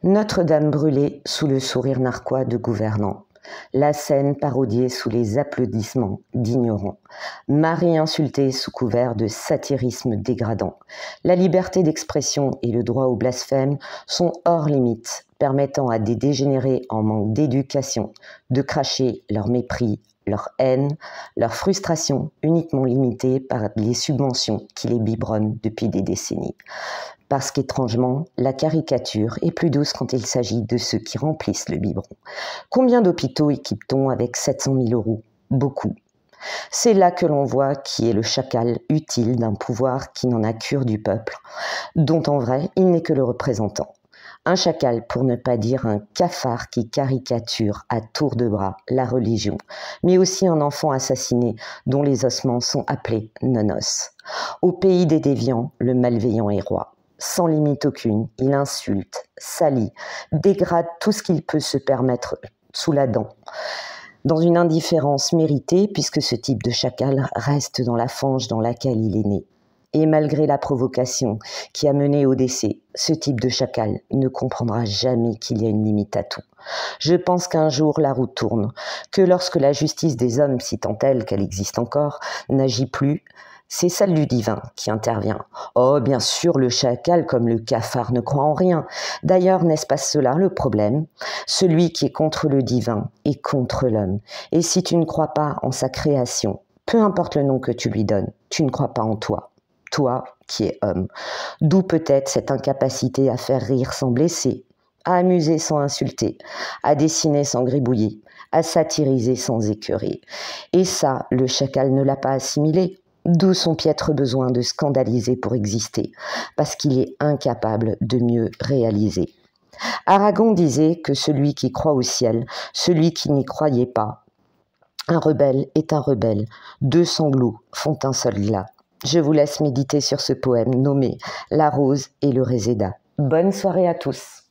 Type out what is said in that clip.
Notre-Dame brûlée sous le sourire narquois de gouvernants. La scène parodiée sous les applaudissements d'ignorants. Marie insultée sous couvert de satirisme dégradant. La liberté d'expression et le droit au blasphème sont hors limite, permettant à des dégénérés en manque d'éducation de cracher leur mépris, leur haine, leur frustration uniquement limitée par les subventions qui les biberonnent depuis des décennies. Parce qu'étrangement, la caricature est plus douce quand il s'agit de ceux qui remplissent le biberon. Combien d'hôpitaux équipe-t-on avec 700 000 euros? Beaucoup. C'est là que l'on voit qui est le chacal utile d'un pouvoir qui n'en a cure du peuple, dont en vrai il n'est que le représentant. Un chacal, pour ne pas dire un cafard qui caricature à tour de bras la religion, mais aussi un enfant assassiné dont les ossements sont appelés nonos. Au pays des déviants, le malveillant est roi. Sans limite aucune, il insulte, salit, dégrade tout ce qu'il peut se permettre sous la dent, dans une indifférence méritée puisque ce type de chacal reste dans la fange dans laquelle il est né. Et malgré la provocation qui a mené au décès, ce type de chacal ne comprendra jamais qu'il y a une limite à tout. Je pense qu'un jour la roue tourne, que lorsque la justice des hommes, si tant est qu'elle existe encore, n'agit plus, c'est celle du divin qui intervient. Oh, bien sûr, le chacal comme le cafard ne croit en rien. D'ailleurs, n'est-ce pas cela le problème? Celui qui est contre le divin est contre l'homme. Et si tu ne crois pas en sa création, peu importe le nom que tu lui donnes, tu ne crois pas en toi. Toi qui es homme. D'où peut-être cette incapacité à faire rire sans blesser, à amuser sans insulter, à dessiner sans gribouiller, à satiriser sans écœurer. Et ça, le chacal ne l'a pas assimilé. D'où son piètre besoin de scandaliser pour exister, parce qu'il est incapable de mieux réaliser. Aragon disait que celui qui croit au ciel, celui qui n'y croyait pas, un rebelle est un rebelle, deux sanglots font un seul glas. Je vous laisse méditer sur ce poème nommé La rose et le réséda. Bonne soirée à tous.